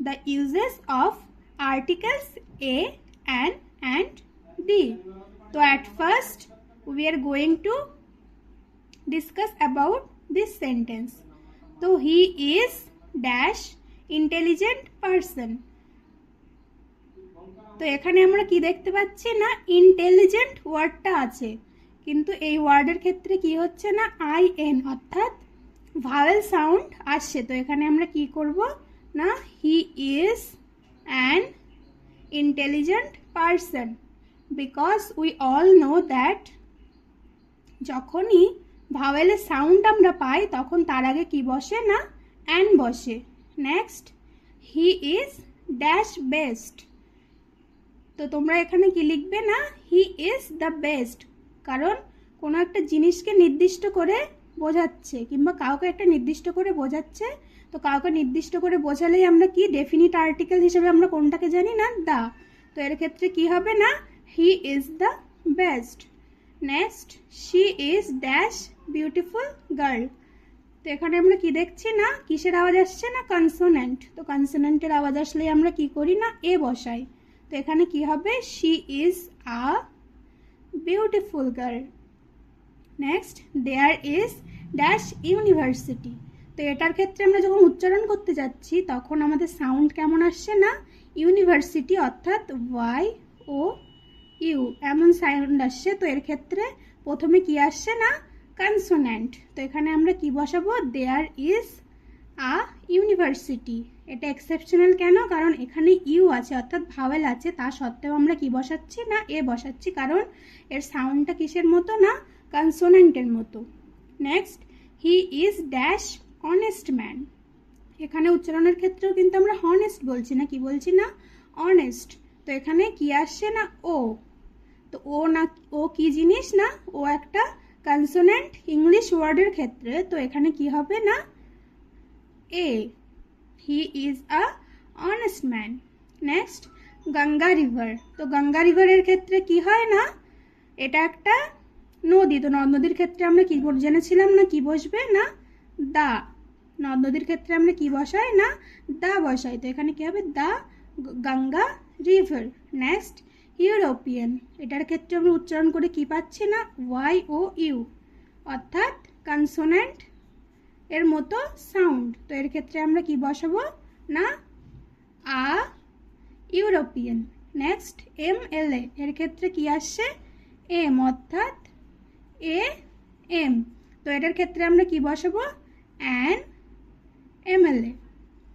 the uses of articles A and D. So at first we are going to discuss about this sentence. So he is dash intelligent person. তো এখানে আমরা কি দেখতে পাচ্ছি না intelligent ওয়ার্ডটা আছে, কিন্তু এই ওয়ার্ডের ক্ষেত্রে কি হচ্ছে না IN অর্থাৎ ভাওয়েল সাউন্ড আসছে। তো এখানে আমরা কি করব না he is an intelligent person, because we all know that যখনই ভাওয়েলের সাউন্ড আমরা পাই তখন তার আগে কি বসে না অ্যান বসে। Next he is dash best. তো তোমরা এখানে কি লিখবে না হি ইজ দ্য বেস্ট, কারণ কোনো একটা জিনিসকে নির্দিষ্ট করে বোঝাচ্ছে কিংবা কাউকে একটা নির্দিষ্ট করে বোঝাচ্ছে। তো কাউকে নির্দিষ্ট করে বোঝালেই আমরা কি ডেফিনিট আর্টিকেল হিসেবে আমরা কোনটাকে জানি না দা। তো এর ক্ষেত্রে কি হবে না he is the best. Next she is dash beautiful girl. তো এখানে আমরা কি দেখছি না কিসের আওয়াজ আসছে না কনসোনেন্ট। তো কনসোনেন্টের আওয়াজ আসলে আমরা কি করি না এ বসাই। তো এখানে কি হবে she is a beautiful girl. Next there is dash university. তো এটার ক্ষেত্রে আমরা যখন উচ্চারণ করতে যাচ্ছি তখন আমাদের সাউন্ড কেমন আসছে না ইউনিভার্সিটি অর্থাৎ YOU এমন সাউন্ড আসছে। তো এর ক্ষেত্রে প্রথমে কি আসছে না কনসোনেন্ট। তো এখানে আমরা কি বসাবো দেয়ার ইজ আ ইউনিভার্সিটি। এটা এক্সেপশনাল কেন, কারণ এখানে ইউ আছে অর্থাৎ ভাওয়েল আছে, তা সত্ত্বেও আমরা কি বসাচ্ছি না এ বসাচ্ছি, কারণ এর সাউন্ডটা কিসের মতো না কনসোনেন্টের মতো। Next he is dash honest man. এখানে উচ্চারণের ক্ষেত্রেও কিন্তু আমরা হনেস্ট বলছি না, কি বলছি না অনেস্ট। তো এখানে কি আসছে না ও। তো ও না ও কি জিনিস না ও একটা কনসোনেন্ট ইংলিশ ওয়ার্ডের ক্ষেত্রে। তো এখানে কি হবে না এ he is a honest man. Next Ganga river. তো গঙ্গা রিভারের ক্ষেত্রে কি হয় না এটা একটা নদী। তো নদ নদীর ক্ষেত্রে আমরা কি জেনেছিলাম না কি বসবে না দা। নদ নদীর ক্ষেত্রে আমরা কি বসাই না দা বসাই। তো এখানে কি হবে দা গঙ্গা রিভার। Next European. এটার ক্ষেত্রে আমরা উচ্চারণ করে কি পাচ্ছি না YOU অর্থাৎ কনসোনেন্ট এর মতো সাউন্ড। তো এর ক্ষেত্রে আমরা কি বসাবো না আ ইউরোপিয়ান। Next MLA। এর ক্ষেত্রে কি আসছে এম অর্থাৎ AM। তো এটার ক্ষেত্রে আমরা কি বসাবো অ্যান MLA।